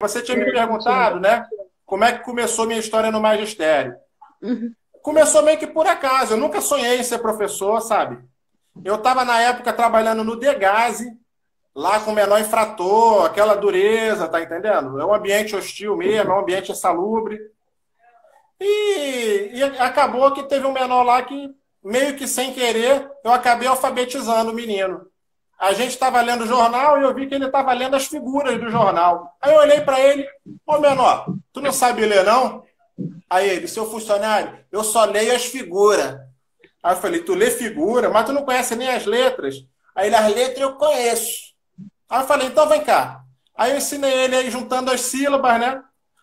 você tinha me perguntado, né? Como é que começou minha história no magistério? Começou meio que por acaso. Eu nunca sonhei em ser professor, sabe? Eu estava, na época, trabalhando no Degase, lá com o menor infrator, aquela dureza, tá entendendo? É um ambiente hostil mesmo, é um ambiente insalubre. E acabou que teve um menor lá que, meio que sem querer, eu acabei alfabetizando o menino. A gente estava lendo o jornal e eu vi que ele estava lendo as figuras do jornal. Aí eu olhei para ele, ô menor, tu não sabe ler não? Aí ele, seu funcionário, eu só leio as figuras. Aí eu falei, tu lê figura, mas tu não conhece nem as letras? Aí ele, as letras eu conheço. Aí eu falei, então vem cá. Aí eu ensinei ele aí juntando as sílabas, né?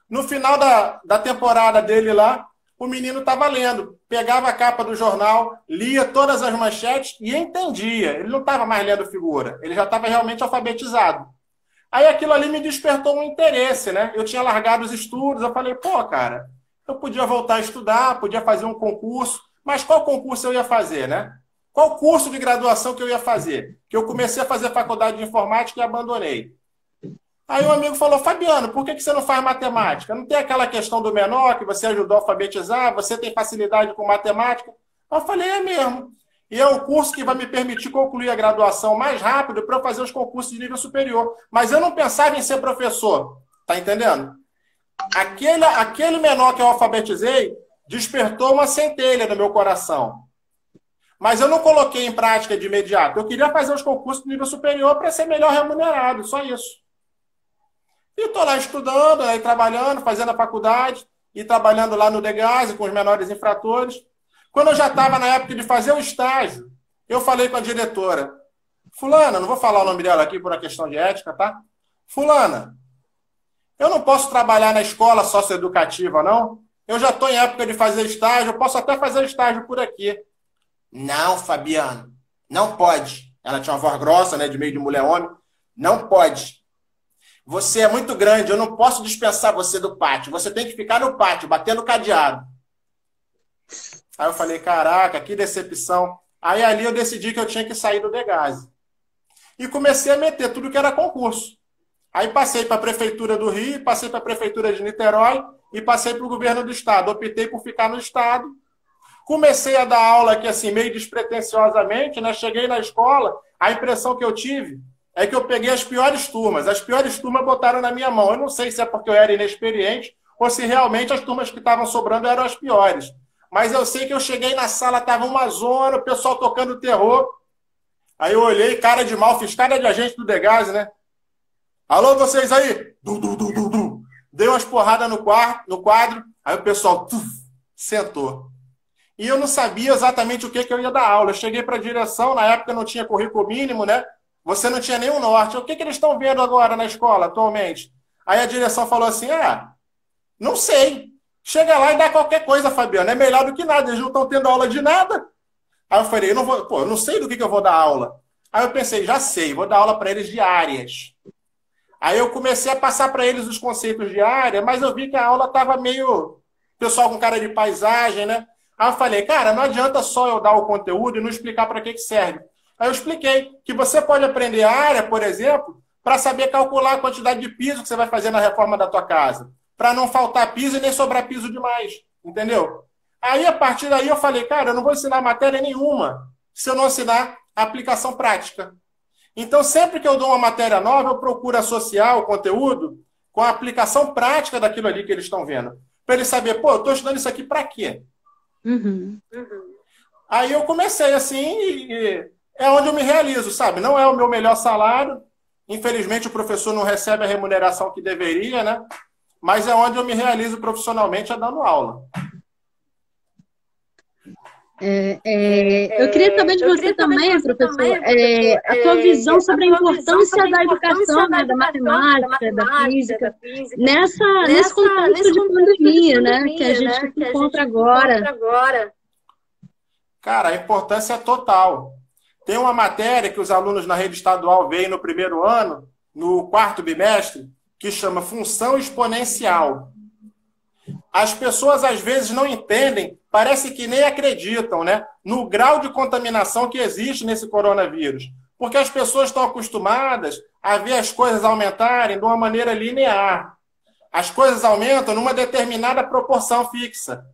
No final da temporada dele lá, o menino estava lendo. Pegava a capa do jornal, lia todas as manchetes e entendia. Ele não estava mais lendo figura. Ele já estava realmente alfabetizado. Aí aquilo ali me despertou um interesse, né? Eu tinha largado os estudos. Eu falei, pô, cara, eu podia voltar a estudar, podia fazer um concurso. Mas qual concurso eu ia fazer, né? Qual curso de graduação que eu ia fazer? Que eu comecei a fazer faculdade de informática e abandonei. Aí um amigo falou, Fabiano, por que você não faz matemática? Não tem aquela questão do menor que você ajudou a alfabetizar, você tem facilidade com matemática? Eu falei, é mesmo. E é um curso que vai me permitir concluir a graduação mais rápido para eu fazer os concursos de nível superior. Mas eu não pensava em ser professor, tá entendendo? Aquele menor que eu alfabetizei despertou uma centelha no meu coração. Mas eu não coloquei em prática de imediato. Eu queria fazer os concursos de nível superior para ser melhor remunerado, só isso. E estou lá estudando, aí trabalhando, fazendo a faculdade, e trabalhando lá no Degase com os menores infratores. Quando eu já estava na época de fazer o estágio, eu falei com a diretora, fulana, não vou falar o nome dela aqui por uma questão de ética, tá? Fulana, eu não posso trabalhar na escola socioeducativa, não? Eu já estou em época de fazer estágio, eu posso até fazer estágio por aqui. Não, Fabiano, não pode. Ela tinha uma voz grossa, né, de meio de mulher-homem. Não pode. Você é muito grande, eu não posso dispensar você do pátio. Você tem que ficar no pátio, batendo cadeado. Aí eu falei, caraca, que decepção. Aí ali eu decidi que eu tinha que sair do Degase. E comecei a meter tudo que era concurso. Aí passei para a Prefeitura do Rio, passei para a Prefeitura de Niterói e passei para o Governo do Estado. Optei por ficar no Estado. Comecei a dar aula aqui assim, meio despretensiosamente, né? Cheguei na escola, a impressão que eu tive é que eu peguei as piores turmas. As piores turmas botaram na minha mão. Eu não sei se é porque eu era inexperiente ou se realmente as turmas que estavam sobrando eram as piores. Mas eu sei que eu cheguei na sala, estava uma zona, o pessoal tocando terror. Aí eu olhei, cara de mal, fiz cara de agente do Degase, né? Alô, vocês aí? Dei umas porradas no quadro, aí o pessoal sentou. E eu não sabia exatamente o que eu ia dar aula. Eu cheguei para a direção, na época não tinha currículo mínimo, né? Você não tinha nenhum norte. O que eles estão vendo agora na escola, atualmente? Aí a direção falou assim, não sei. Chega lá e dá qualquer coisa, Fabiano. É melhor do que nada. Eles não estão tendo aula de nada. Aí eu falei, eu não sei do que eu vou dar aula. Aí eu pensei, já sei, vou dar aula para eles de áreas. Aí eu comecei a passar para eles os conceitos de área, mas eu vi que a aula estava meio... Pessoal com cara de paisagem, né? Aí eu falei, cara, não adianta só eu dar o conteúdo e não explicar para que serve. Aí eu expliquei que você pode aprender a área, por exemplo, para saber calcular a quantidade de piso que você vai fazer na reforma da tua casa. Para não faltar piso e nem sobrar piso demais. Entendeu? Aí, a partir daí, eu falei, cara, eu não vou ensinar matéria nenhuma se eu não ensinar a aplicação prática. Então, sempre que eu dou uma matéria nova, eu procuro associar o conteúdo com a aplicação prática daquilo ali que eles estão vendo. Para eles saberem, pô, eu estou estudando isso aqui para quê? Aí eu comecei assim e é onde eu me realizo, sabe? Não é o meu melhor salário. Infelizmente, o professor não recebe a remuneração que deveria, né? Mas é onde eu me realizo profissionalmente, dando aula. Eu queria saber de você também, professor, a sua visão sobre a importância da educação, né, da matemática, da física, nesse contexto de pandemia, né, que a gente se encontra agora. Cara, a importância é total. Tem uma matéria que os alunos na rede estadual veem no primeiro ano, no quarto bimestre, que chama função exponencial. As pessoas, às vezes, não entendem, parece que nem acreditam, né, no grau de contaminação que existe nesse coronavírus. Porque as pessoas estão acostumadas a ver as coisas aumentarem de uma maneira linear. as coisas aumentam numa determinada proporção fixa.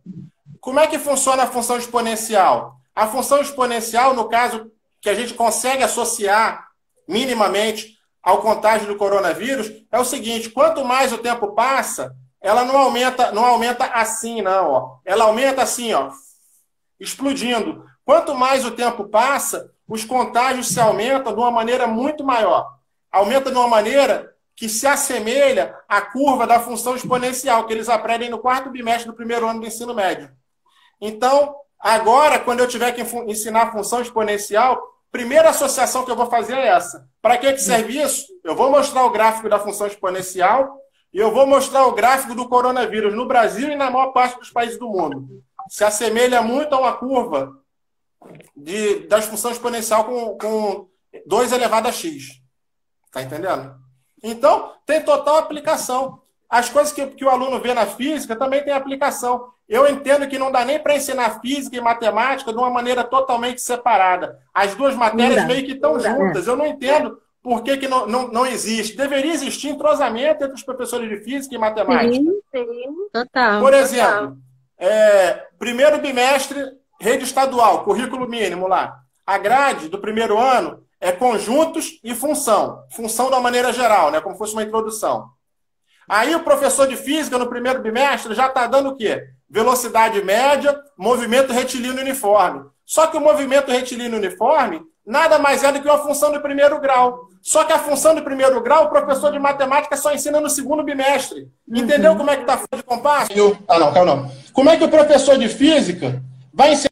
Como é que funciona a função exponencial? A função exponencial, no caso que a gente consegue associar minimamente ao contágio do coronavírus, é o seguinte: quanto mais o tempo passa, ela não aumenta assim, não. Ó. Ela aumenta assim, ó, explodindo. Quanto mais o tempo passa, os contágios se aumentam de uma maneira muito maior. Aumenta de uma maneira que se assemelha à curva da função exponencial, que eles aprendem no 4º bimestre do primeiro ano do ensino médio. Então, agora, quando eu tiver que ensinar a função exponencial, a primeira associação que eu vou fazer é essa. Para que serve isso? Eu vou mostrar o gráfico da função exponencial e eu vou mostrar o gráfico do coronavírus no Brasil e na maior parte dos países do mundo. Se assemelha muito a uma curva da função exponencial com 2 elevado a x. Está entendendo? Então, tem total aplicação. As coisas que o aluno vê na física também tem aplicação. Eu entendo que não dá nem para ensinar física e matemática de uma maneira totalmente separada. As duas matérias meio que estão juntas. Eu não entendo por que não existe. Deveria existir entrosamento entre os professores de física e matemática. Sim. Total. Por exemplo, primeiro bimestre, rede estadual, currículo mínimo lá. A grade do primeiro ano é conjuntos e função. Função de uma maneira geral, né? Como se fosse uma introdução. Aí o professor de física, no primeiro bimestre, já está dando o quê? Velocidade média, movimento retilíneo uniforme. Só que o movimento retilíneo uniforme nada mais é do que uma função de primeiro grau. Só que a função de primeiro grau, o professor de matemática só ensina no segundo bimestre. Entendeu como é que está fora de compasso? Não. Como é que o professor de física vai ensinar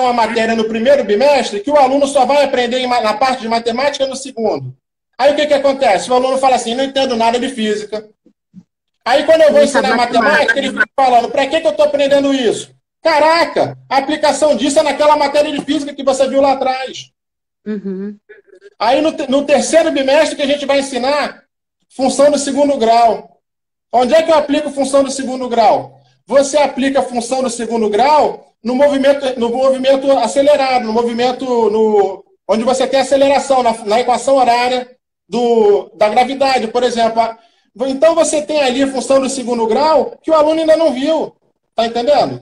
uma matéria no primeiro bimestre que o aluno só vai aprender na parte de matemática no segundo? Aí o que acontece? O aluno fala assim: não entendo nada de física. Aí quando eu vou ensinar matemática, ele fica falando: para que eu estou aprendendo isso? Caraca, a aplicação disso é naquela matéria de física que você viu lá atrás. Uhum. Aí no terceiro bimestre que a gente vai ensinar função do segundo grau. Onde é que eu aplico função do segundo grau? Você aplica a função do segundo grau no movimento acelerado, no movimento onde você tem aceleração, na equação horária da gravidade, por exemplo. Então você tem ali a função do segundo grau que o aluno ainda não viu. Está entendendo?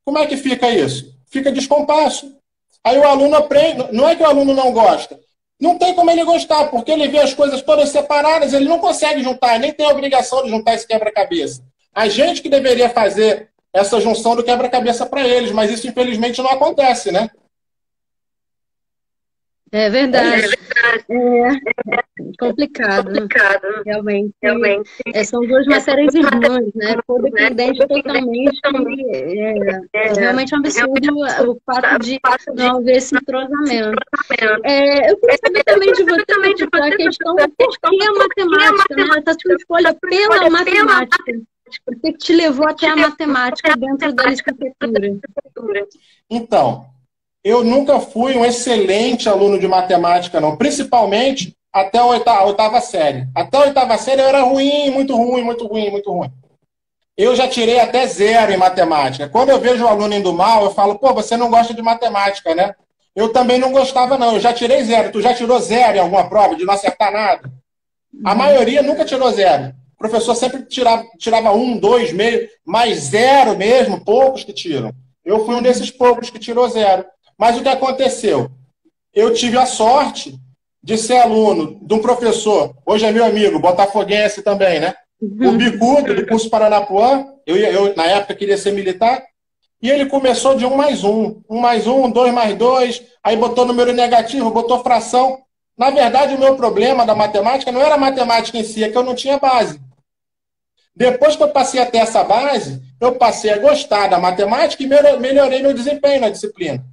Como é que fica isso? Fica descompasso. Aí o aluno aprende. Não é que o aluno não gosta. Não tem como ele gostar, porque ele vê as coisas todas separadas, ele não consegue juntar, nem tem a obrigação de juntar esse quebra-cabeça. A gente que deveria fazer essa junção do quebra-cabeça para eles, mas isso infelizmente não acontece, né? É verdade. É complicado. Realmente. São duas matérias irmãs, né? Codependente totalmente. É realmente um absurdo o fato de não haver esse entrosamento. Eu queria saber também de você, tipo, a questão do porquê a matemática, né? Essa sua escolha pela matemática. O que te levou até a matemática dentro da licenciatura? Então, eu nunca fui um excelente aluno de matemática, não. Principalmente até a oitava série. Até a oitava série eu era ruim, muito ruim. Eu já tirei até 0 em matemática. Quando eu vejo o aluno indo mal, eu falo: pô, você não gosta de matemática, né? Eu também não gostava, não. Eu já tirei 0. Tu já tirou 0 em alguma prova, de não acertar nada? A maioria nunca tirou 0. O professor sempre tirava 1, 2, meio, mas 0 mesmo, poucos que tiram. Eu fui um desses poucos que tirou 0. Mas o que aconteceu? Eu tive a sorte de ser aluno de um professor, hoje é meu amigo, botafoguense também, né? O Bicudo, do curso Paranapuã. Eu, na época, queria ser militar. E ele começou de 1 mais 1. 1 mais 1, 2 mais 2. Aí botou número negativo, botou fração. Na verdade, o meu problema da matemática não era a matemática em si, é que eu não tinha base. Depois que eu passei a ter essa base, eu passei a gostar da matemática e melhorei meu desempenho na disciplina.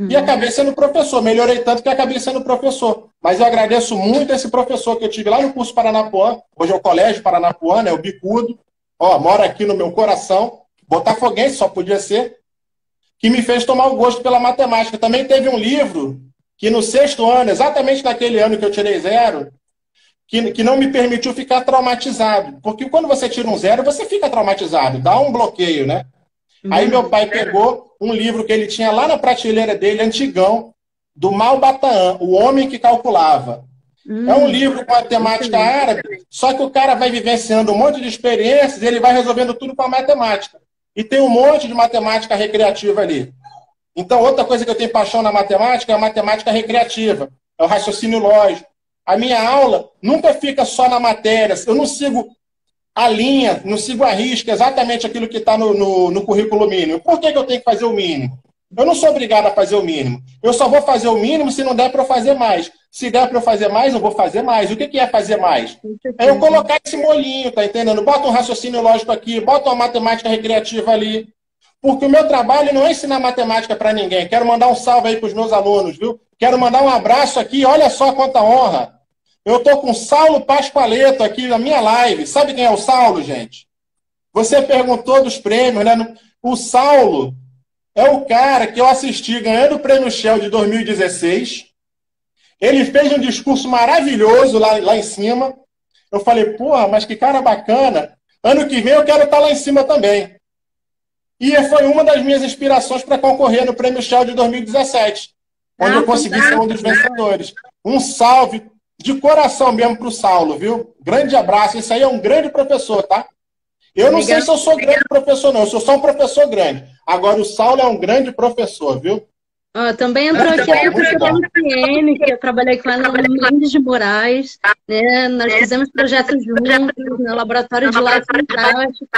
E acabei sendo professor. Melhorei tanto que acabei sendo professor. Mas eu agradeço muito esse professor que eu tive lá no curso Paranapuã. Hoje é o Colégio Paranapuã, né? O Bicudo. Ó, mora aqui no meu coração. Botafoguense só podia ser. Que me fez tomar o gosto pela matemática. Também teve um livro que no 6º ano, exatamente naquele ano que eu tirei 0, que não me permitiu ficar traumatizado. Porque quando você tira um 0, você fica traumatizado. Dá um bloqueio, né? Aí meu pai pegou um livro que ele tinha lá na prateleira dele, antigão, do Malbataan, O Homem que Calculava. É um livro com matemática árabe, só que o cara vai vivenciando um monte de experiências e ele vai resolvendo tudo com a matemática. E tem um monte de matemática recreativa ali. Então, outra coisa que eu tenho paixão na matemática é a matemática recreativa, é o raciocínio lógico. A minha aula nunca fica só na matéria, eu não sigo a linha, não sigo a risca exatamente aquilo que está no currículo mínimo. Por que eu tenho que fazer o mínimo? Eu não sou obrigado a fazer o mínimo. Eu só vou fazer o mínimo se não der para eu fazer mais. Se der para eu fazer mais, eu vou fazer mais. O que é fazer mais? É eu colocar esse molinho, tá entendendo? Bota um raciocínio lógico aqui, bota uma matemática recreativa ali. Porque o meu trabalho não é ensinar matemática para ninguém. Quero mandar um salve aí para os meus alunos, viu? Quero mandar um abraço aqui, olha só quanta honra. Eu estou com o Saulo Pascoaleto aqui na minha live. Sabe quem é o Saulo, gente? Você perguntou dos prêmios, né? O Saulo é o cara que eu assisti ganhando o Prêmio Shell de 2016. Ele fez um discurso maravilhoso lá em cima. Eu falei, porra, mas que cara bacana. Ano que vem eu quero estar lá em cima também. E foi uma das minhas inspirações para concorrer no Prêmio Shell de 2017, onde eu consegui ser um dos vencedores. Um salve de coração mesmo para o Saulo, viu? Grande abraço. Esse aí é um grande professor, tá? Eu não sei se eu sou grande professor, não. Eu sou só um professor grande. Agora, o Saulo é um grande professor, viu? Também entrou aqui a professora MCM, que eu trabalhei com ela no Mendes de Moraes. Né? Nós fizemos projetos juntos no laboratório de Life Fantástico.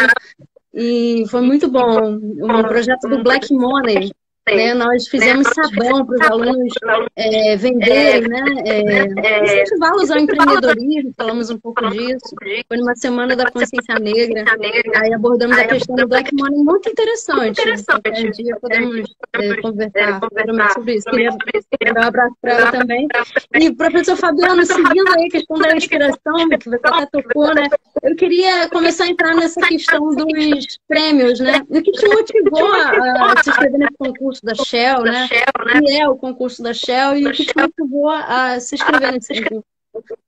E foi muito bom. Um projeto do Black Money. Né? Nós fizemos sabão para os alunos venderem, né? Incentivá-los ao empreendedorismo, falamos um pouco disso. Foi numa semana da consciência negra. Aí abordamos a questão do Black Money, muito interessante. Qualquer dia podemos conversar sobre isso. Queria dar um abraço para ela também. E, professor Fabiano, seguindo aí a questão da inspiração, que você até tocou, né? Eu queria começar a entrar nessa questão dos prêmios, né? O que te motivou a se inscrever nesse concurso da Shell, né? Que é o concurso da Shell e o que te motivou a se inscrever nesse concurso?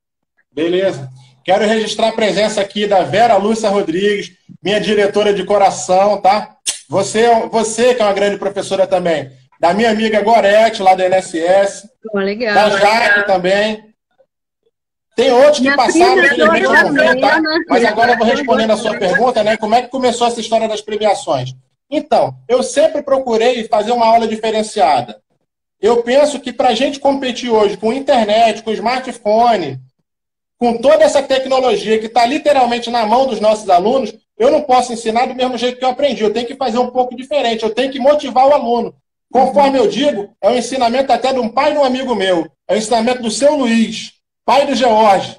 Beleza. Quero registrar a presença aqui da Vera Lúcia Rodrigues, minha diretora de coração, tá? Você que é uma grande professora também. Da minha amiga Gorete, lá da NSS. Legal. Da Jaque também. Tem outros que passaram, infelizmente eu não vi, tá? Mas agora eu vou respondendo a sua pergunta, né? Como é que começou essa história das premiações? Então, eu sempre procurei fazer uma aula diferenciada. Eu penso que para a gente competir hoje com internet, com smartphone, com toda essa tecnologia que está literalmente na mão dos nossos alunos, eu não posso ensinar do mesmo jeito que eu aprendi. Eu tenho que fazer um pouco diferente. Eu tenho que motivar o aluno. Conforme eu digo, é um ensinamento até de um pai de um amigo meu. É o ensinamento do seu Luiz, pai do George.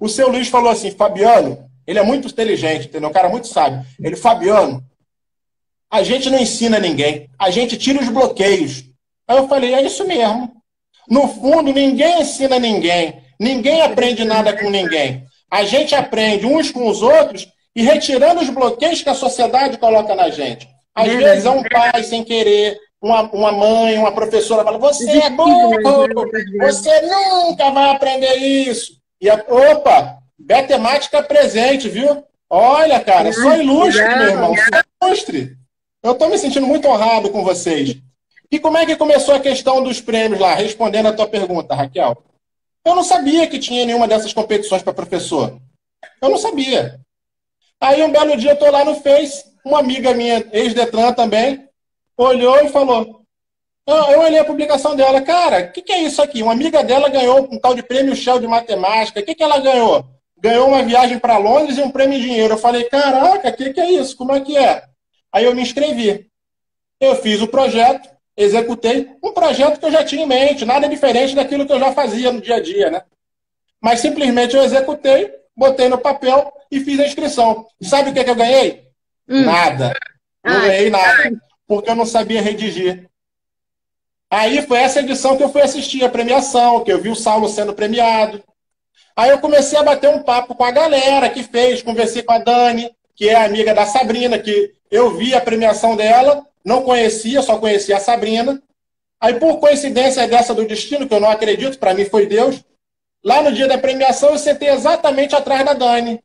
O seu Luiz falou assim, Fabiano, ele é muito inteligente, entendeu? Um cara muito sábio. Ele, Fabiano, a gente não ensina ninguém, a gente tira os bloqueios. Aí eu falei, é isso mesmo. No fundo, ninguém ensina ninguém. Ninguém aprende nada com ninguém. A gente aprende uns com os outros e retirando os bloqueios que a sociedade coloca na gente. Às vezes é um pai sem querer, uma mãe, uma professora fala, você é burro, você nunca vai aprender isso. E opa, matemática presente, viu? Olha, cara, sou ilustre, meu irmão, sou ilustre. Eu estou me sentindo muito honrado com vocês. E como é que começou a questão dos prêmios lá? Respondendo a tua pergunta, Raquel. Eu não sabia que tinha nenhuma dessas competições para professor. Eu não sabia. Aí um belo dia eu estou lá no Face, uma amiga minha, ex-Detran também, olhou e falou... Eu olhei a publicação dela. Cara, o que é isso aqui? Uma amiga dela ganhou um tal de prêmio Shell de matemática. O que ela ganhou? Ganhou uma viagem para Londres e um prêmio em dinheiro. Eu falei, caraca, o que é isso? Como é que é? Aí eu me inscrevi. Eu fiz o projeto, executei um projeto que eu já tinha em mente, nada diferente daquilo que eu já fazia no dia a dia, né? Mas simplesmente eu executei, botei no papel e fiz a inscrição. E sabe o que eu ganhei? Nada. Não ganhei nada, porque eu não sabia redigir. Aí foi essa edição que eu fui assistir a premiação, que eu vi o Saulo sendo premiado. Aí eu comecei a bater um papo com a galera que fez, conversei com a Dani, que é amiga da Sabrina, que eu vi a premiação dela, não conhecia, só conhecia a Sabrina. Aí, por coincidência dessa do destino, que eu não acredito, para mim foi Deus, lá no dia da premiação eu sentei exatamente atrás da Dani.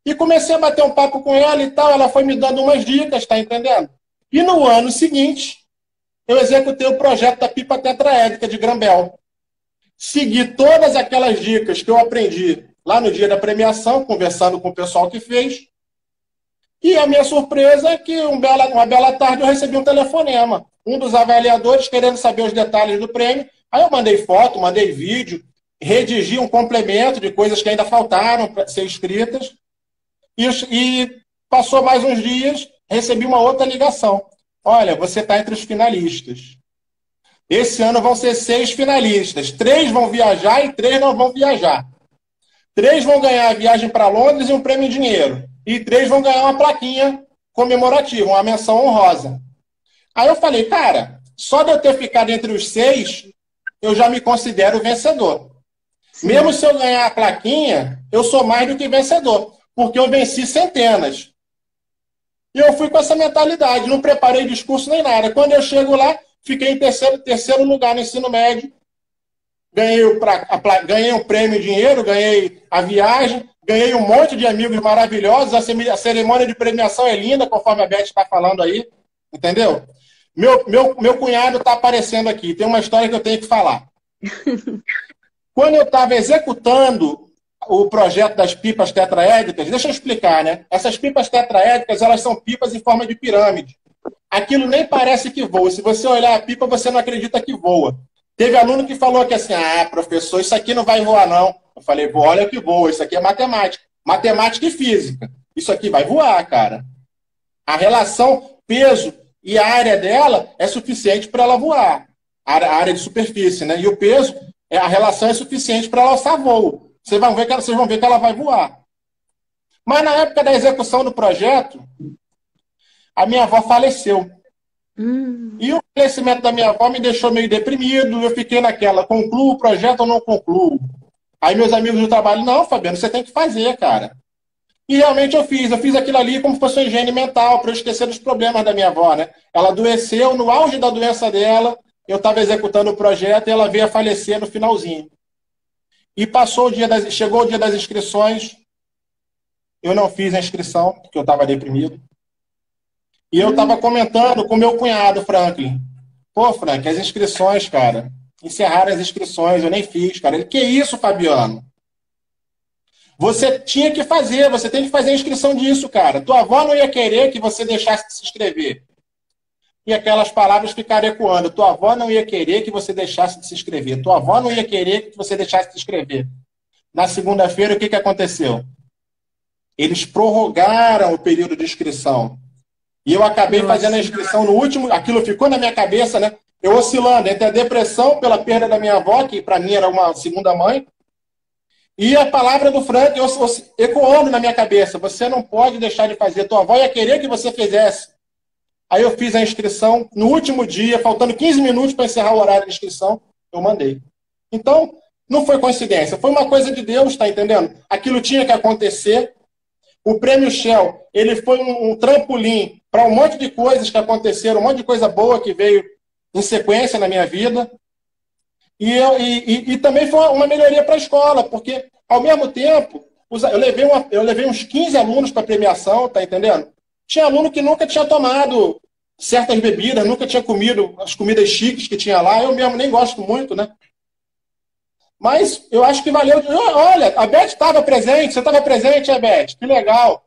E comecei a bater um papo com ela e tal, ela foi me dando umas dicas, tá entendendo? E no ano seguinte, eu executei o projeto da pipa tetraédrica de Grambel, segui todas aquelas dicas que eu aprendi lá no dia da premiação, conversando com o pessoal que fez. E a minha surpresa é que uma bela tarde eu recebi um telefonema. Um dos avaliadores querendo saber os detalhes do prêmio. Aí eu mandei foto, mandei vídeo, redigi um complemento de coisas que ainda faltaram para ser escritas. E passou mais uns dias, recebi uma outra ligação. Olha, você está entre os finalistas. Esse ano vão ser 6 finalistas. 3 vão viajar e 3 não vão viajar. 3 vão ganhar a viagem para Londres e um prêmio em dinheiro. E 3 vão ganhar uma plaquinha comemorativa, uma menção honrosa. Aí eu falei, cara, só de eu ter ficado entre os 6, eu já me considero vencedor. Sim. Mesmo se eu ganhar a plaquinha, eu sou mais do que vencedor, porque eu venci centenas. E eu fui com essa mentalidade, não preparei discurso nem nada. Quando eu chego lá, fiquei em terceiro lugar no ensino médio, ganhei um prêmio em dinheiro, ganhei a viagem, ganhei um monte de amigos maravilhosos, a cerimônia de premiação é linda, conforme a Beth está falando aí, entendeu? Meu cunhado está aparecendo aqui, tem uma história que eu tenho que falar. Quando eu estava executando o projeto das pipas tetraédricas, deixa eu explicar, né? Essas pipas tetraédricas, elas são pipas em forma de pirâmide. Aquilo nem parece que voa. Se você olhar a pipa, você não acredita que voa. Teve aluno que falou que assim, professor, isso aqui não vai voar, não. Eu falei, olha que voa, isso aqui é matemática. Matemática e física. Isso aqui vai voar, cara. A relação peso e a área dela é suficiente para ela voar. A área de superfície, né? E o peso, a relação é suficiente para ela alçar voo. Vocês vão ver que ela vai voar. Mas na época da execução do projeto, a minha avó faleceu. E o falecimento da minha avó me deixou meio deprimido. Eu fiquei naquela, concluo o projeto ou não concluo? Aí meus amigos do trabalho, não, Fabiano, você tem que fazer, cara. E realmente eu fiz aquilo ali como se fosse uma higiene mental, para eu esquecer dos problemas da minha avó, né? Ela adoeceu, no auge da doença dela, eu estava executando o projeto e ela veio a falecer no finalzinho. E chegou o dia das inscrições, eu não fiz a inscrição, porque eu estava deprimido. E eu estava comentando com meu cunhado, Franklin. Pô, Frank, as inscrições, cara, encerraram as inscrições, eu nem fiz, cara. Ele, que isso, Fabiano? Você tinha que fazer, você tem que fazer a inscrição disso, cara. Tua avó não ia querer que você deixasse de se inscrever. E aquelas palavras ficaram ecoando. Tua avó não ia querer que você deixasse de se inscrever. Tua avó não ia querer que você deixasse de se inscrever. Na segunda-feira, o que aconteceu? Eles prorrogaram o período de inscrição. E eu acabei fazendo a inscrição no último... Aquilo ficou na minha cabeça, né? Eu oscilando entre a depressão pela perda da minha avó, que para mim era uma segunda mãe, e a palavra do Frank ecoando na minha cabeça. Você não pode deixar de fazer. Tua avó ia querer que você fizesse. Aí eu fiz a inscrição. No último dia, faltando 15 minutos para encerrar o horário de inscrição, eu mandei. Então, não foi coincidência. Foi uma coisa de Deus, tá entendendo? Aquilo tinha que acontecer. O Prêmio Shell, ele foi um trampolim para um monte de coisas que aconteceram, um monte de coisa boa que veio em sequência na minha vida. E também foi uma melhoria para a escola, porque, ao mesmo tempo, eu levei uns 15 alunos para a premiação, tá entendendo? Tinha aluno que nunca tinha tomado certas bebidas, nunca tinha comido as comidas chiques que tinha lá. Eu mesmo nem gosto muito, né? Mas eu acho que valeu. Olha, a Beth estava presente, você estava presente, Beth? Que legal.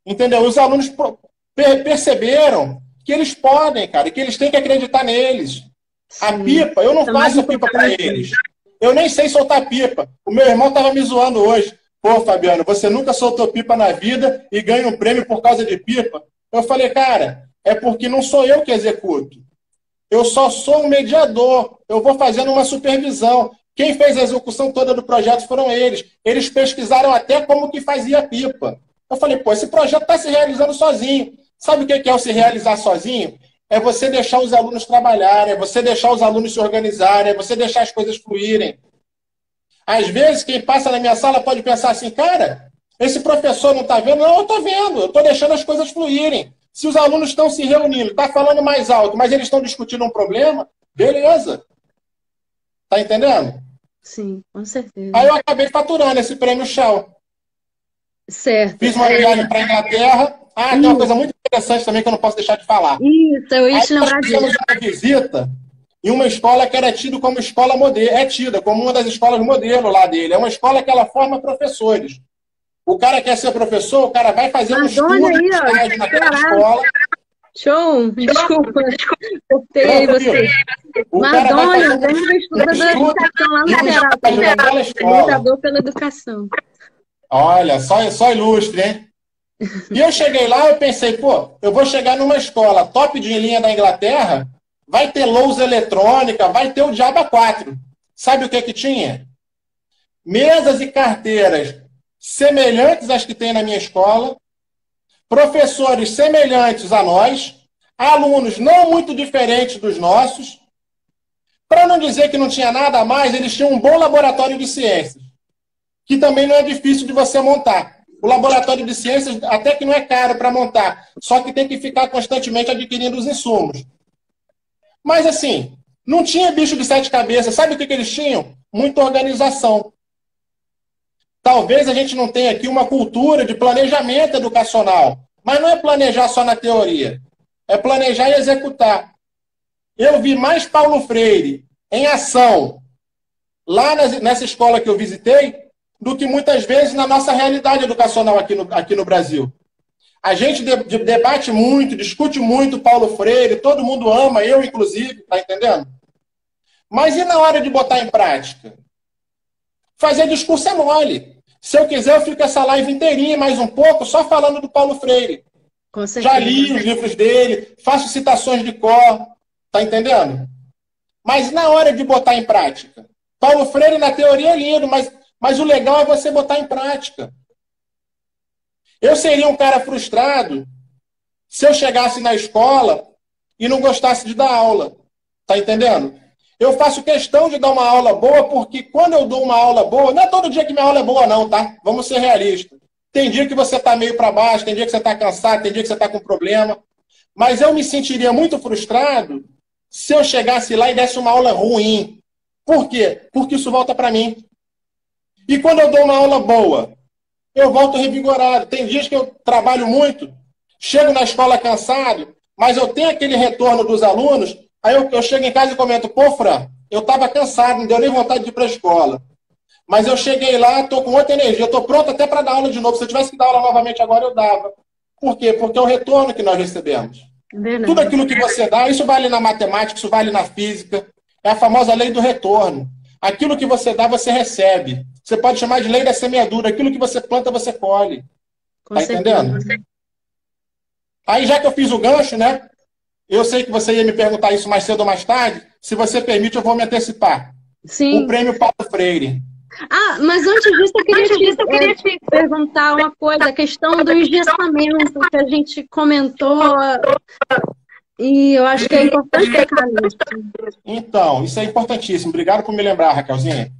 Entendeu? Os alunos perceberam que eles podem, cara, e que eles têm que acreditar neles. Sim. A pipa, eu não faço pipa para eles. Eu nem sei soltar pipa. O meu irmão estava me zoando hoje. Pô, Fabiano, você nunca soltou pipa na vida e ganha um prêmio por causa de pipa? Eu falei, cara, é porque não sou eu que executo. Eu só sou um mediador. Eu vou fazendo uma supervisão. Quem fez a execução toda do projeto foram eles. Eles pesquisaram até como que fazia a pipa. Eu falei, pô, esse projeto está se realizando sozinho. Sabe o que é o se realizar sozinho? É você deixar os alunos trabalharem, é você deixar os alunos se organizarem, é você deixar as coisas fluírem. Às vezes, quem passa na minha sala pode pensar assim, cara, esse professor não está vendo? Não, eu estou vendo, eu estou deixando as coisas fluírem. Se os alunos estão se reunindo, está falando mais alto, mas eles estão discutindo um problema, beleza. Tá entendendo? Sim, com certeza. Aí eu acabei faturando esse prêmio Shell. Certo. Fiz uma viagem para a Inglaterra. Tem uma coisa muito interessante também que eu não posso deixar de falar. Isso, eu ia te lembrar disso. Nós fizemos uma visita em uma escola que era tida como escola modelo, é tida como uma das escolas modelo lá dele. É uma escola que ela forma professores. O cara quer ser professor, o cara vai fazer um estudo de estágio naquela escola. Show! Desculpa, cortei você. Madonna, grande estudador da educação lá no Ceará. Lutador pela educação. Olha, só ilustre, hein? E eu cheguei lá e pensei, pô, eu vou chegar numa escola top de linha da Inglaterra, vai ter lousa eletrônica, vai ter o Diaba 4. Sabe o que tinha? Mesas e carteiras semelhantes às que tem na minha escola, professores semelhantes a nós, alunos não muito diferentes dos nossos. Para não dizer que não tinha nada a mais, eles tinham um bom laboratório de ciências, que também não é difícil de você montar. O laboratório de ciências até que não é caro para montar, só que tem que ficar constantemente adquirindo os insumos. Mas assim, não tinha bicho de 7 cabeças. Sabe o que eles tinham? Muita organização. Talvez a gente não tenha aqui uma cultura de planejamento educacional, mas não é planejar só na teoria, é planejar e executar. Eu vi mais Paulo Freire em ação lá nessa escola que eu visitei do que muitas vezes na nossa realidade educacional aqui no Brasil. A gente debate muito, discute muito Paulo Freire, todo mundo ama, eu inclusive, tá entendendo? Mas e na hora de botar em prática? Fazer discurso é mole. Se eu quiser, eu fico essa live inteirinha, mais um pouco, só falando do Paulo Freire. Já li os livros dele, faço citações de cor, tá entendendo? Mas na hora de botar em prática? Paulo Freire na teoria é lindo, mas o legal é você botar em prática. Eu seria um cara frustrado se eu chegasse na escola e não gostasse de dar aula. Tá entendendo? Eu faço questão de dar uma aula boa, porque quando eu dou uma aula boa, não é todo dia que minha aula é boa não, tá? Vamos ser realistas. Tem dia que você está meio para baixo, tem dia que você está cansado, tem dia que você está com problema. Mas eu me sentiria muito frustrado se eu chegasse lá e desse uma aula ruim. Por quê? Porque isso volta para mim. E quando eu dou uma aula boa, eu volto revigorado. Tem dias que eu trabalho muito, chego na escola cansado, mas eu tenho aquele retorno dos alunos, aí eu chego em casa e comento, pô, Fran, eu estava cansado, não deu nem vontade de ir para a escola. Mas eu cheguei lá, estou com outra energia, estou pronto até para dar aula de novo. Se eu tivesse que dar aula novamente agora, eu dava. Por quê? Porque é o retorno que nós recebemos. Verdade. Tudo aquilo que você dá, isso vale na matemática, isso vale na física. É a famosa lei do retorno. Aquilo que você dá, você recebe. Você pode chamar de lei da semeadura. Aquilo que você planta, você colhe. Tá entendendo? Aí, já que eu fiz o gancho, né? Eu sei que você ia me perguntar isso mais cedo ou mais tarde. Se você permite, eu vou me antecipar. Sim. O prêmio Paulo Freire. Ah, mas antes disso, eu queria te perguntar uma coisa. A questão do engessamento que a gente comentou. E eu acho que é importante tocar nisso. Então, isso é importantíssimo. Obrigado por me lembrar, Raquelzinha.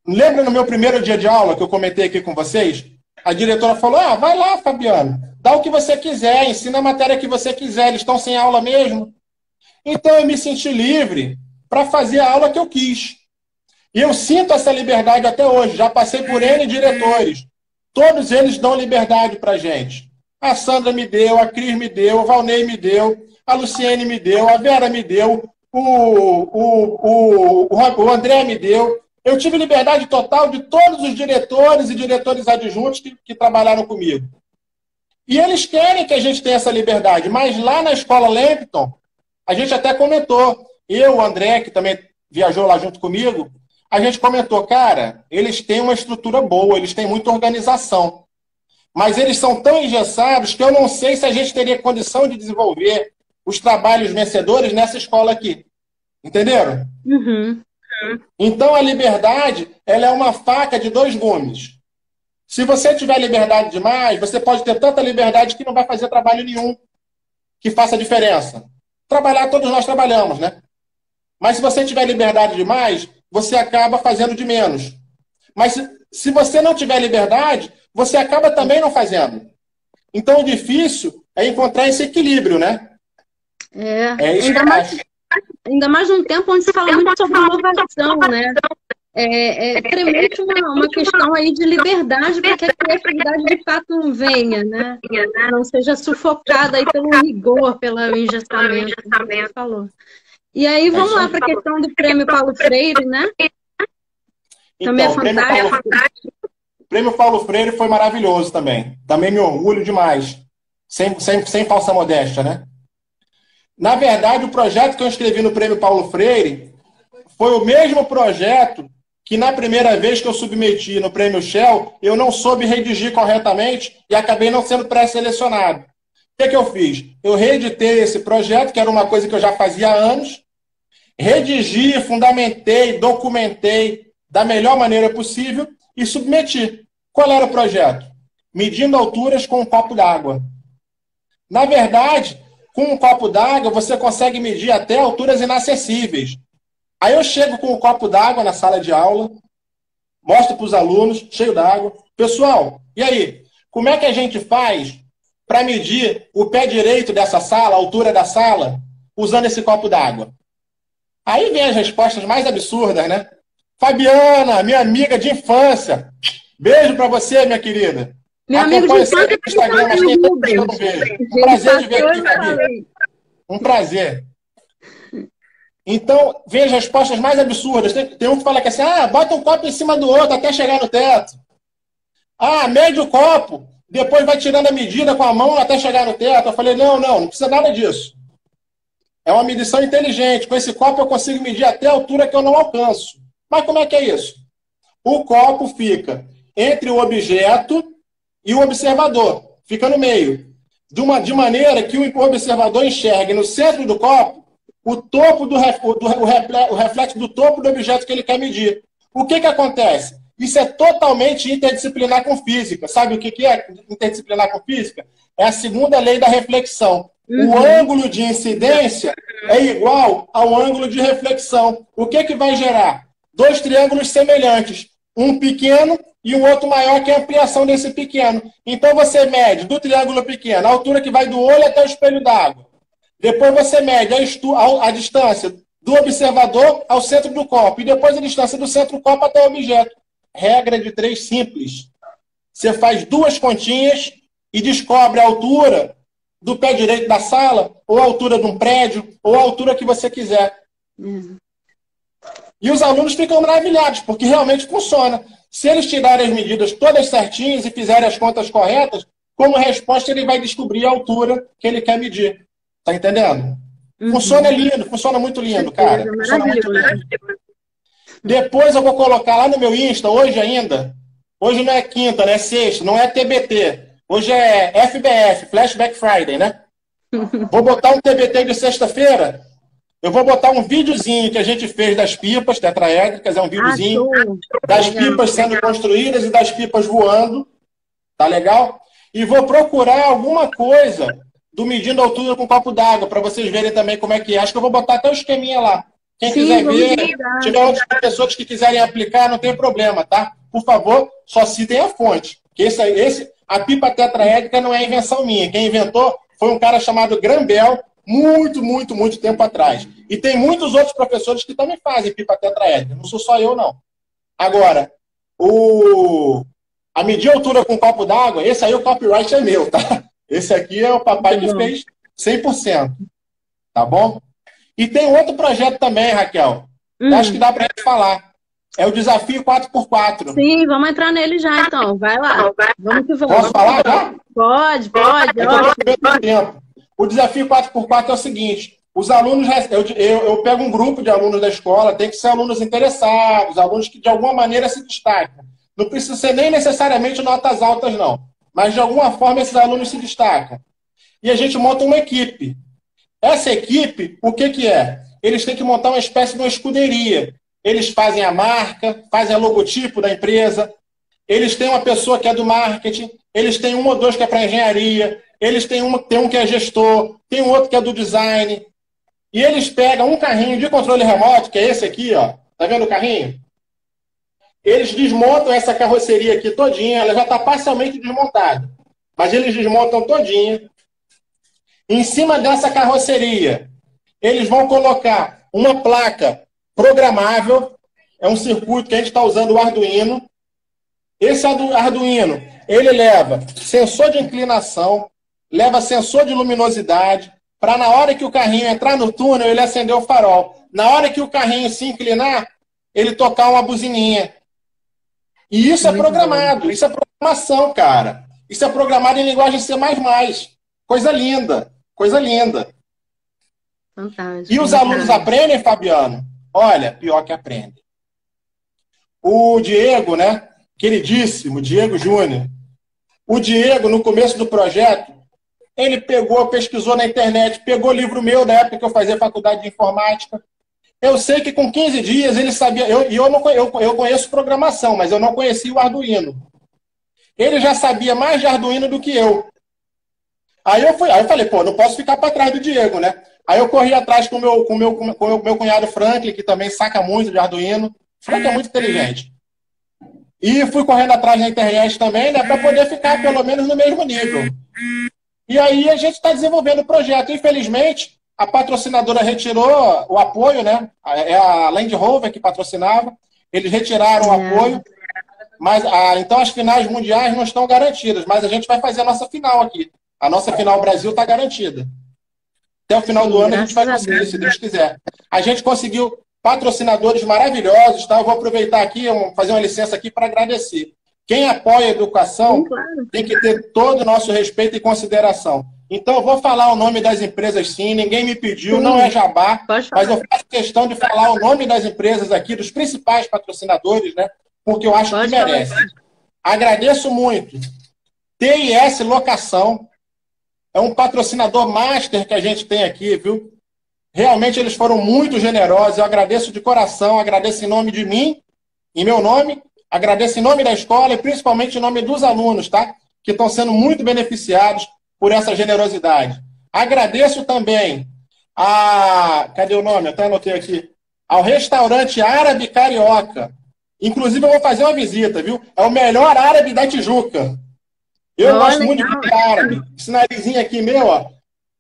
Lembra no meu primeiro dia de aula que eu comentei aqui com vocês? A diretora falou, vai lá, Fabiano, dá o que você quiser, ensina a matéria que você quiser, eles estão sem aula mesmo. Então eu me senti livre para fazer a aula que eu quis. E eu sinto essa liberdade até hoje, já passei por N diretores. Todos eles dão liberdade para a gente. A Sandra me deu, a Cris me deu, o Valnei me deu, a Luciene me deu, a Vera me deu, o André me deu. Eu tive liberdade total de todos os diretores e diretores adjuntos que trabalharam comigo. E eles querem que a gente tenha essa liberdade, mas lá na escola Lempton, a gente até comentou, eu, o André, que também viajou lá junto comigo, a gente comentou, cara, eles têm uma estrutura boa, eles têm muita organização, mas eles são tão engessados que eu não sei se a gente teria condição de desenvolver os trabalhos vencedores nessa escola aqui. Entenderam? Uhum. Então a liberdade, ela é uma faca de 2 gumes. Se você tiver liberdade demais, você pode ter tanta liberdade que não vai fazer trabalho nenhum que faça diferença. Trabalhar, todos nós trabalhamos, né? Mas se você tiver liberdade demais, você acaba fazendo de menos. Mas se você não tiver liberdade, você acaba também não fazendo. Então o difícil é encontrar esse equilíbrio, né? Ainda mais num tempo onde se fala muito sobre inovação, né? premente uma questão aí de liberdade para que a criatividade de fato venha, né? Não seja sufocada aí pelo rigor, pelo engessamento, como você falou. E aí, vamos lá para a questão do Prêmio Paulo Freire, né? Também é fantástico. O Prêmio Paulo Freire foi maravilhoso também. Também me orgulho demais. Sem falsa modéstia, né? Na verdade, o projeto que eu escrevi no Prêmio Paulo Freire foi o mesmo projeto que na primeira vez que eu submeti no Prêmio Shell, eu não soube redigir corretamente e acabei não sendo pré-selecionado. O que eu fiz? Eu reeditei esse projeto, que era uma coisa que eu já fazia há anos, redigi, fundamentei, documentei da melhor maneira possível e submeti. Qual era o projeto? Medindo alturas com um copo d'água. Na verdade, com um copo d'água, você consegue medir até alturas inacessíveis. Aí eu chego com um copo d'água na sala de aula, mostro para os alunos, cheio d'água. Pessoal, e aí? Como é que a gente faz para medir o pé direito dessa sala, a altura da sala, usando esse copo d'água? Aí vem as respostas mais absurdas, né? Fabiana, minha amiga de infância. Beijo para você, minha querida. Meu amigo de infância no Instagram, mas tem tempo que eu não vejo. Um prazer de ver aqui, Fabi. Um prazer. Então, vem as respostas mais absurdas. Tem um que fala que assim, bota um copo em cima do outro até chegar no teto. Mede o copo, depois vai tirando a medida com a mão até chegar no teto. Eu falei, não precisa nada disso. É uma medição inteligente. Com esse copo eu consigo medir até a altura que eu não alcanço. Mas como é que é isso? O copo fica entre o objeto e o observador. Fica no meio. De maneira que o observador enxergue no centro do copo o topo o reflexo do topo do objeto que ele quer medir. O que acontece? Isso é totalmente interdisciplinar com física. Sabe o que é interdisciplinar com física? É a segunda lei da reflexão. O ângulo de incidência é igual ao ângulo de reflexão. O que vai gerar? Dois triângulos semelhantes. Um pequeno e um outro maior, que é a ampliação desse pequeno. Então você mede do triângulo pequeno a altura que vai do olho até o espelho d'água. Depois você mede a distância do observador ao centro do copo. E depois a distância do centro do copo até o objeto. Regra de 3 simples. Você faz 2 continhas e descobre a altura do pé direito da sala, ou a altura de um prédio, ou a altura que você quiser. E os alunos ficam maravilhados, porque realmente funciona. Se eles tirarem as medidas todas certinhas e fizerem as contas corretas, como resposta ele vai descobrir a altura que ele quer medir. Tá entendendo? Funciona lindo, funciona muito lindo, cara. Funciona muito lindo. Depois eu vou colocar lá no meu Insta, hoje ainda. Hoje não é quinta, né? É sexta, não é TBT. Hoje é FBF, Flashback Friday, né? Vou botar um TBT de sexta-feira. Eu vou botar um videozinho que a gente fez das pipas tetraédricas, é um videozinho das pipas sendo construídas e das pipas voando. Tá legal? E vou procurar alguma coisa do medindo altura com copo d'água, para vocês verem também como é que é. Acho que eu vou botar até o esqueminha lá. Quem quiser ver, tiver outras pessoas que quiserem aplicar, não tem problema, tá? Por favor, só citem a fonte. A pipa tetraédrica não é invenção minha. Quem inventou foi um cara chamado Grambel, muito tempo atrás. E tem muitos outros professores que também fazem pipa tetraédrica. Não sou só eu, não. Agora, a medir altura com copo d'água, esse aí o copyright é meu, tá? Esse aqui é o papai que fez 100%. Tá bom? E tem outro projeto também, Raquel. Acho que dá pra gente falar. É o desafio 4x4. Sim, vamos entrar nele já, então. Vai lá. Vamos que vamos. Posso falar já? Pode. Tempo. O desafio 4x4 é o seguinte. Os alunos... Eu pego um grupo de alunos da escola, tem que ser alunos interessados, alunos que de alguma maneira se destacam. Não precisa ser nem necessariamente notas altas, não. Mas de alguma forma esses alunos se destacam. E a gente monta uma equipe. Essa equipe, o que é? Eles têm que montar uma espécie de uma escuderia. Eles fazem a marca, fazem o logotipo da empresa, eles têm uma pessoa que é do marketing, eles têm um ou dois que é para engenharia, eles têm um que é gestor, tem um outro que é do design. E eles pegam um carrinho de controle remoto, que é esse aqui, ó. Tá vendo o carrinho? Eles desmontam essa carroceria aqui todinha, ela já está parcialmente desmontada. Mas eles desmontam todinha. Em cima dessa carroceria, eles vão colocar uma placa programável, é um circuito que a gente está usando o Arduino. Esse Arduino, ele leva sensor de inclinação, leva sensor de luminosidade, para na hora que o carrinho entrar no túnel, ele acender o farol. Na hora que o carrinho se inclinar, ele tocar uma buzininha. E isso é programado, isso é programação, cara. Isso é programado em linguagem C++. Coisa linda, coisa linda. Fantástico. E os alunos aprendem, Fabiano? Olha, pior que aprendem. O Diego, né? Queridíssimo, Diego Júnior. O Diego, no começo do projeto, ele pesquisou na internet, pegou livro meu da época que eu fazia faculdade de informática. Eu sei que com 15 dias ele sabia... Eu conheço programação, mas eu não conhecia o Arduino. Ele já sabia mais de Arduino do que eu. Aí eu falei, pô, não posso ficar para trás do Diego, né? Aí eu corri atrás com o meu cunhado Franklin, que também saca muito de Arduino. Franklin é muito inteligente. E fui correndo atrás na internet também, né, para poder ficar pelo menos no mesmo nível. E aí a gente está desenvolvendo o projeto. Infelizmente, a patrocinadora retirou o apoio, né? É a Land Rover que patrocinava. Eles retiraram o apoio. Mas, então as finais mundiais não estão garantidas. Mas a gente vai fazer a nossa final aqui. A nossa final Brasil está garantida. Até o final do ano a gente vai conseguir, se Deus quiser. A gente conseguiu patrocinadores maravilhosos, tá? Eu vou aproveitar aqui, fazer uma licença aqui para agradecer. Quem apoia a educação tem que ter todo o nosso respeito e consideração. Então, eu vou falar o nome das empresas sim, ninguém me pediu, não é jabá, mas eu faço questão de falar o nome das empresas aqui, dos principais patrocinadores, né? Porque eu acho que merece. Agradeço muito. TIS Locação é um patrocinador master que a gente tem aqui, viu? Realmente eles foram muito generosos, eu agradeço de coração, agradeço em nome de mim, em meu nome, agradeço em nome da escola e principalmente em nome dos alunos, tá? Que estão sendo muito beneficiados por essa generosidade. Agradeço também cadê o nome? Até anotei aqui. Ao restaurante Árabe Carioca. Inclusive eu vou fazer uma visita, viu? É o melhor árabe da Tijuca. Eu gosto muito de comer árabe. Esse narizinho aqui meu, ó.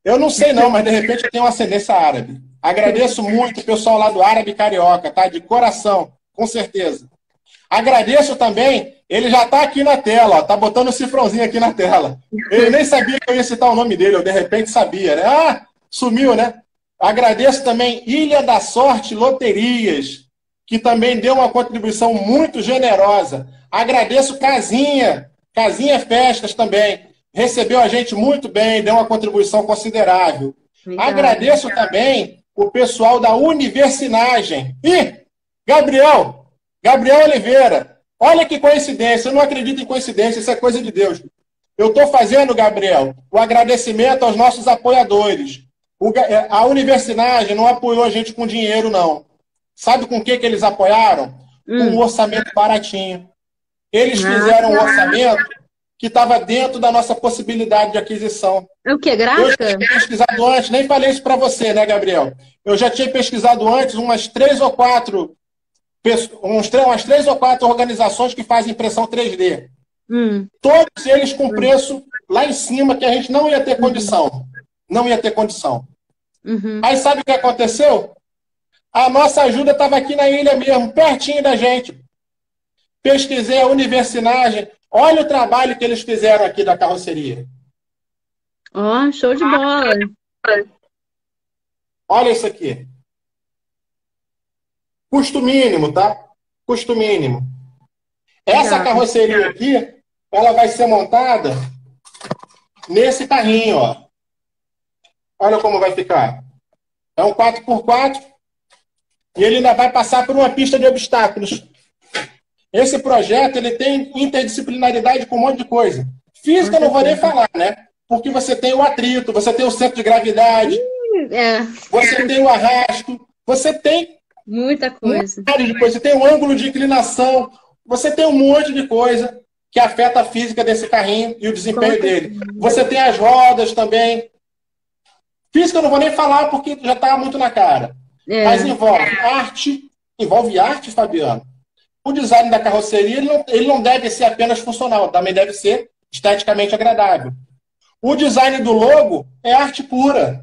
Eu não sei não, mas de repente eu tenho uma ascendência árabe. Agradeço muito o pessoal lá do Árabe Carioca, tá? De coração, com certeza. Agradeço também, ele já tá aqui na tela, ó, tá botando o cifrãozinho aqui na tela. Eu nem sabia que eu ia citar o nome dele, eu de repente sabia, né? Ah, sumiu, né? Agradeço também Ilha da Sorte Loterias, que também deu uma contribuição muito generosa. Agradeço Casinha Festas também. Recebeu a gente muito bem, deu uma contribuição considerável. Legal. Agradeço também o pessoal da Universinagem. E Gabriel Oliveira, olha que coincidência, eu não acredito em coincidência, isso é coisa de Deus. Eu estou fazendo, Gabriel, o agradecimento aos nossos apoiadores. A Universinagem não apoiou a gente com dinheiro, não. Sabe com o que eles apoiaram? Com um orçamento baratinho. Eles fizeram um orçamento que estava dentro da nossa possibilidade de aquisição. O que, gráfica? Eu já tinha pesquisado antes, nem falei isso para você, né, Gabriel? Eu já tinha pesquisado antes umas 3 ou 4 organizações que fazem impressão 3D. Todos eles com preço lá em cima que a gente não ia ter condição. Não ia ter condição. Aí sabe o que aconteceu? A nossa ajuda estava aqui na ilha mesmo, pertinho da gente. Pesquisei a Universinagem. Olha o trabalho que eles fizeram aqui da carroceria. Ó, show de bola. Olha isso aqui. Custo mínimo, tá? Custo mínimo. Essa carroceria aqui, ela vai ser montada nesse carrinho, ó. Olha como vai ficar. É um 4x4 e ele ainda vai passar por uma pista de obstáculos. Esse projeto ele tem interdisciplinaridade com um monte de coisa. Física eu não vou nem falar, né? Porque você tem o atrito, você tem o centro de gravidade, você tem o arrasto, você tem muita coisa. Você tem o ângulo de inclinação, você tem um monte de coisa que afeta a física desse carrinho e o desempenho dele. Você tem as rodas também. Física eu não vou nem falar porque já está muito na cara. Mas envolve arte, Fabiano. O design da carroceria ele não deve ser apenas funcional, também deve ser esteticamente agradável. O design do logo é arte pura.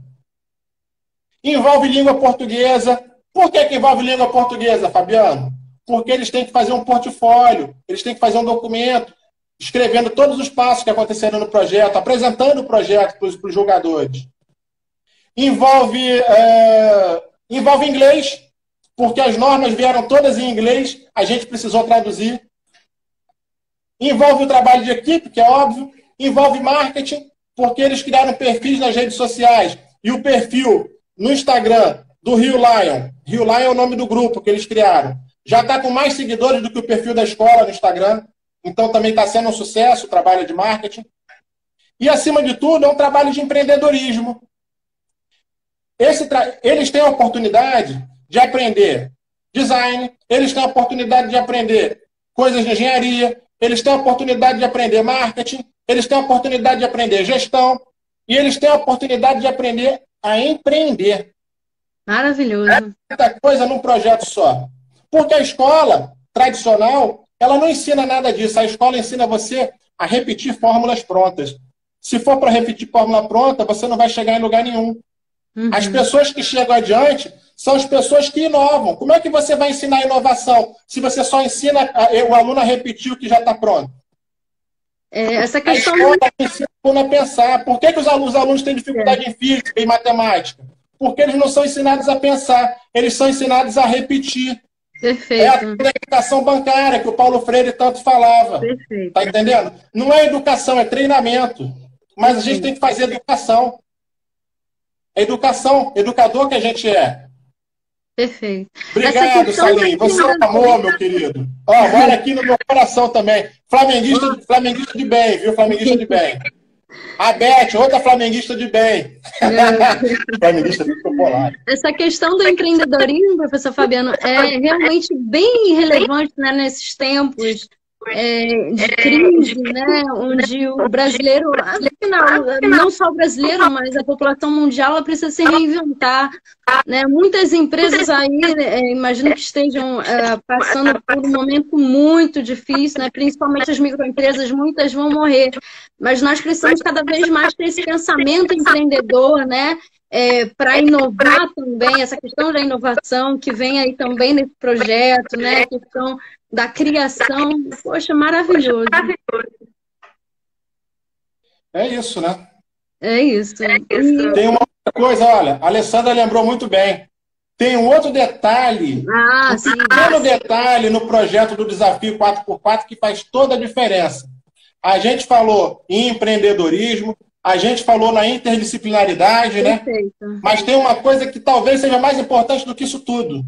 Envolve língua portuguesa. Por que envolve língua portuguesa, Fabiano? porque eles têm que fazer um portfólio, eles têm que fazer um documento, escrevendo todos os passos que aconteceram no projeto, apresentando o projeto para os jogadores. Envolve inglês, porque as normas vieram todas em inglês, a gente precisou traduzir. Envolve o trabalho de equipe, que é óbvio. Envolve marketing, porque eles criaram perfis nas redes sociais. E o perfil no Instagram do Rio Lion é o nome do grupo que eles criaram, já está com mais seguidores do que o perfil da escola no Instagram. Então também está sendo um sucesso o trabalho de marketing. E, acima de tudo, é um trabalho de empreendedorismo. Eles têm a oportunidade de aprender design, eles têm a oportunidade de aprender coisas de engenharia, eles têm a oportunidade de aprender marketing, eles têm a oportunidade de aprender gestão, e eles têm a oportunidade de aprender a empreender. Maravilhoso. É muita coisa num projeto só. Porque a escola tradicional, ela não ensina nada disso. A escola ensina você a repetir fórmulas prontas. Se for para repetir fórmula pronta, você não vai chegar em lugar nenhum. Uhum. As pessoas que chegam adiante são as pessoas que inovam. Como é que você vai ensinar inovação se você só ensina o aluno a repetir o que já está pronto? Essa questão... A escola ensina o aluno a pensar. Por que os alunos têm dificuldade em física e matemática? Porque eles não são ensinados a pensar. Eles são ensinados a repetir. Perfeito. É a educação bancária que o Paulo Freire tanto falava. Perfeito. Tá entendendo? Não é educação, é treinamento. Mas a gente tem que fazer educação. É educação, educador que a gente é. Perfeito. Obrigado, Salim. Você é um amor, meu querido. Ó, mora aqui no meu coração também. Flamenguista de bem, viu? Flamenguista de bem. A Beth, outra flamenguista de bem. Flamenguista muito popular. Essa questão do empreendedorismo, professor Fabiano, é realmente bem relevante, né, nesses tempos de crise, né, onde o brasileiro, afinal, não só o brasileiro, mas a população mundial, ela precisa se reinventar, né? Muitas empresas aí, imagino que estejam passando por um momento muito difícil, né? Principalmente as microempresas, muitas vão morrer, mas nós precisamos cada vez mais ter esse pensamento empreendedor, né? Para inovar também, essa questão da inovação que vem aí também nesse projeto, né? A questão da criação. Poxa, maravilhoso. É isso, né? É isso. Tem uma outra coisa, olha, a Alessandra lembrou muito bem. Tem um outro detalhe, pequeno detalhe no projeto do Desafio 4x4 que faz toda a diferença. A gente falou em empreendedorismo, a gente falou na interdisciplinaridade, Perfeito. Né? Mas tem uma coisa que talvez seja mais importante do que isso tudo.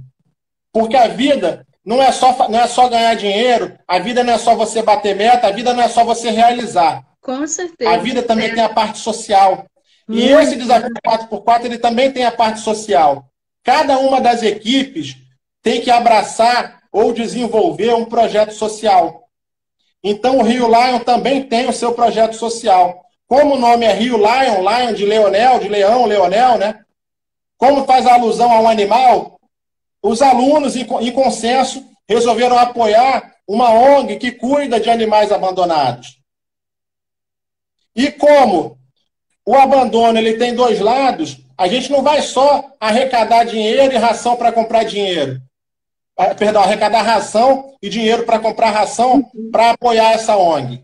Porque a vida não é só ganhar dinheiro, a vida não é só você bater meta, a vida não é só você realizar. Com certeza. A vida também tem a parte social. E esse Desafio 4x4, ele também tem a parte social. Cada uma das equipes tem que abraçar ou desenvolver um projeto social. Então, o Rio Lion também tem o seu projeto social. Como o nome é Rio Lion, Lion de Leonel, de leão, Leonel, né? Como faz a alusão ao animal, os alunos, em consenso, resolveram apoiar uma ONG que cuida de animais abandonados. E como o abandono ele tem dois lados, a gente não vai só arrecadar dinheiro e ração para comprar dinheiro. Perdão, arrecadar ração e dinheiro para comprar ração para apoiar essa ONG.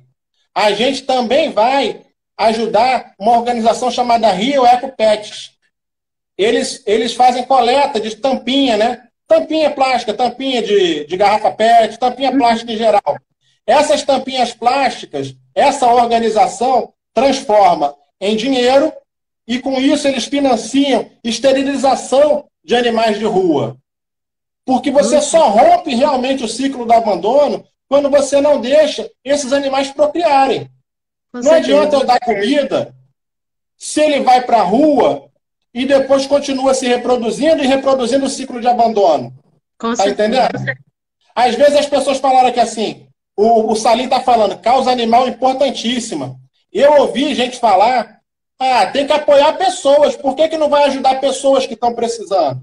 A gente também vai ajudar uma organização chamada Rio Eco Pets. Eles fazem coleta de tampinha, né? Tampinha plástica, tampinha de garrafa PET, tampinha plástica em geral. Essas tampinhas plásticas, essa organização transforma em dinheiro e com isso eles financiam esterilização de animais de rua. Porque você só rompe realmente o ciclo do abandono quando você não deixa esses animais procriarem. Não adianta eu dar comida se ele vai para a rua e depois continua se reproduzindo e reproduzindo o ciclo de abandono. Tá entendendo? Às vezes as pessoas falaram que assim, o Salim está falando, causa animal importantíssima. Eu ouvi gente falar, tem que apoiar pessoas, por que não vai ajudar pessoas que estão precisando?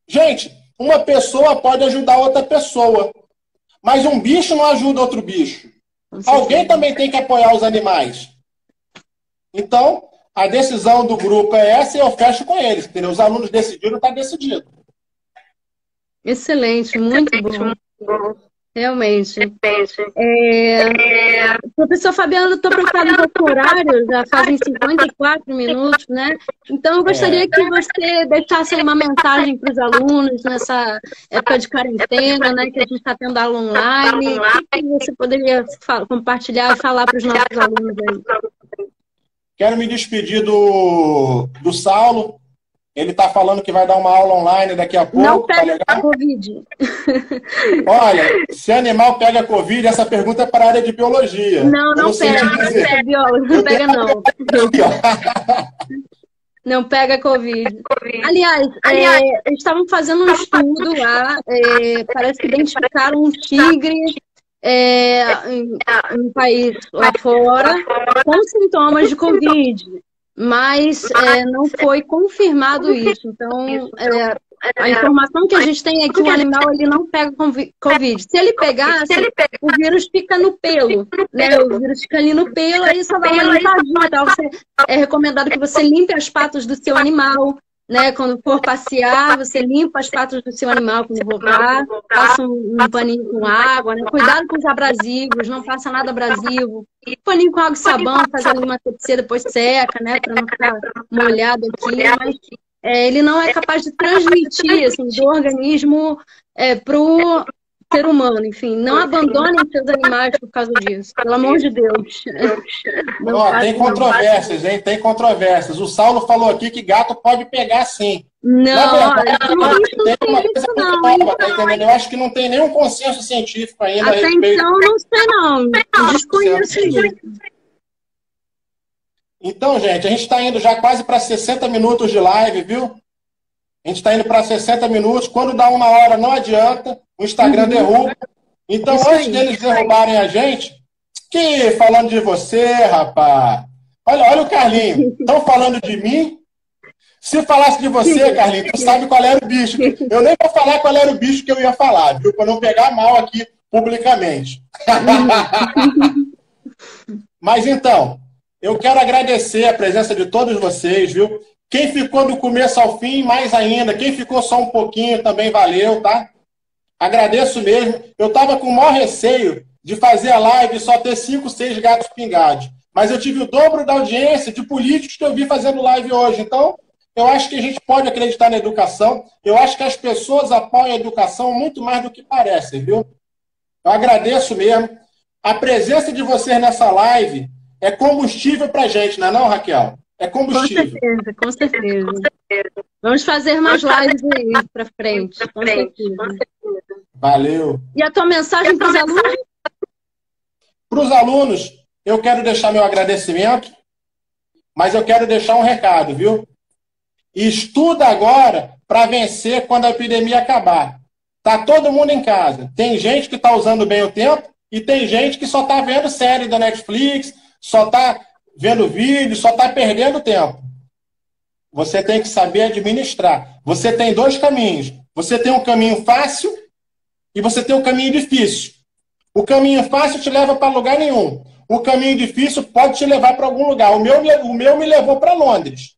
Gente, uma pessoa pode ajudar outra pessoa, mas um bicho não ajuda outro bicho. Alguém também tem que apoiar os animais. Então, a decisão do grupo é essa e eu fecho com eles. Entendeu? Os alunos decidiram, está decidido. Excelente, muito bom. Realmente. Professor Fabiano, eu estou preocupada com o horário, já fazem 54 minutos, né? Então, eu gostaria que você deixasse uma mensagem para os alunos nessa época de quarentena, né? Que a gente está tendo aula online. O que você poderia compartilhar e falar para os nossos alunos aí? Quero me despedir do Saulo. Ele está falando que vai dar uma aula online daqui a pouco. Não pega a Covid. Olha, se animal pega Covid, essa pergunta é para a área de biologia. Não pega, é biólogo, não pega não. Não pega Covid. Aliás, eles estavam fazendo um estudo lá, parece que identificaram um tigre em um país lá fora com sintomas de Covid. Mas não foi confirmado isso. Então, a informação que a gente tem é que o animal ele não pega Covid. Se ele pegasse, o vírus fica no pelo, né? O vírus fica ali no pelo, aí só dá uma limpadinha. Então, é recomendado que você limpe as patas do seu animal, né? Quando for passear, você limpa as patas do seu animal quando voltar, passa um paninho com água, né? Cuidado com os abrasivos, não passa nada abrasivo. Paninho com água e sabão, faz ali uma asepsia, depois seca, né? Para não ficar molhado aqui. Mas ele não é capaz de transmitir assim, do organismo para o ser humano. Enfim, não abandonem seus animais por causa disso. Pelo amor de Deus. Tem controvérsias, hein? Tem controvérsias. O Saulo falou aqui que gato pode pegar sim. Não, tem uma coisa muito nova, tá entendendo? Eu acho que não tem nenhum consenso científico ainda. Até então, não sei não. Desconheço isso. Então, gente, a gente está indo já quase para 60 minutos de live, viu? A gente está indo para 60 minutos. Quando dá 1 hora, não adianta. O Instagram derruba. Então, antes deles derrubarem a gente, que falando de você, rapaz. Olha o Carlinho. Estão falando de mim? Se falasse de você, Carlinho, tu sabe qual era o bicho. Eu nem vou falar qual era o bicho que eu ia falar, viu? Para não pegar mal aqui publicamente. Mas então, eu quero agradecer a presença de todos vocês, viu? Quem ficou do começo ao fim, mais ainda. Quem ficou só um pouquinho, também valeu, tá? Agradeço mesmo. Eu estava com o maior receio de fazer a live e só ter 5, 6 gatos pingados. Mas eu tive o dobro da audiência de políticos que eu vi fazendo live hoje. Então, eu acho que a gente pode acreditar na educação. Eu acho que as pessoas apoiam a educação muito mais do que parece, viu? Eu agradeço mesmo. A presença de vocês nessa live é combustível pra gente, não é não, Raquel? É combustível. Com certeza. Vamos fazer mais lives aí pra frente. Com certeza. Valeu. E a tua mensagem para os alunos? Para os alunos, eu quero deixar meu agradecimento, mas eu quero deixar um recado, viu? Estuda agora para vencer quando a epidemia acabar. Tá todo mundo em casa. Tem gente que está usando bem o tempo e tem gente que só está vendo série da Netflix, só está vendo vídeo, só está perdendo tempo. Você tem que saber administrar. Você tem 2 caminhos. Você tem um caminho fácil e você tem um caminho difícil. O caminho fácil te leva para lugar nenhum. O caminho difícil pode te levar para algum lugar. O meu me levou para Londres.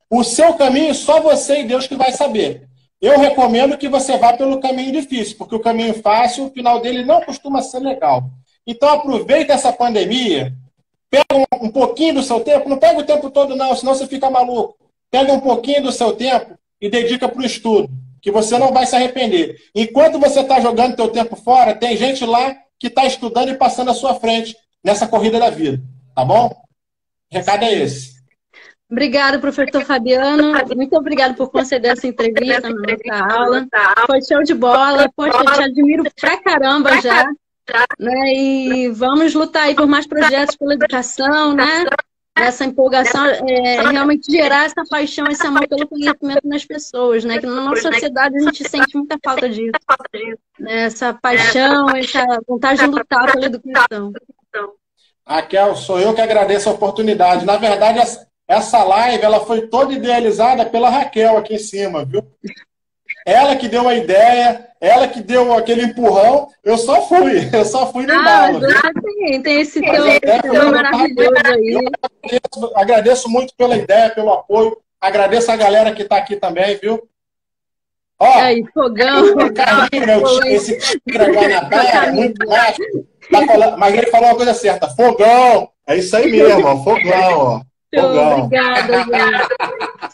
O seu caminho, só você e Deus que vai saber. Eu recomendo que você vá pelo caminho difícil, porque o caminho fácil, o final dele não costuma ser legal. Então aproveita essa pandemia, pega um pouquinho do seu tempo, não pega o tempo todo não, senão você fica maluco. Pega um pouquinho do seu tempo e dedica para o estudo, que você não vai se arrepender. Enquanto você está jogando teu tempo fora, tem gente lá que está estudando e passando à sua frente nessa corrida da vida, tá bom? O recado é esse. Obrigada, professor Fabiano. Muito obrigada por conceder essa entrevista na nossa aula. Foi show de bola. Poxa, eu te admiro pra caramba já. Né? E vamos lutar aí por mais projetos pela educação, né? Essa empolgação, realmente gerar essa paixão, esse amor pelo conhecimento nas pessoas, né? Que na nossa sociedade a gente sente muita falta disso. Né? Essa paixão, essa vontade de lutar pela educação. Raquel, sou eu que agradeço a oportunidade. Na verdade, essa live ela foi toda idealizada pela Raquel aqui em cima, viu? Ela que deu a ideia, ela que deu aquele empurrão, eu só fui no embalo. Tem esse teu maravilhoso aí. Agradeço muito pela ideia, pelo apoio, agradeço a galera que está aqui também, viu? Ó, aí, fogão. Esse Guanabara é muito plástico. Tá falando, mas ele falou uma coisa certa. Fogão. É isso aí mesmo, ó. Fogão, ó. Fogão. Obrigada, gente.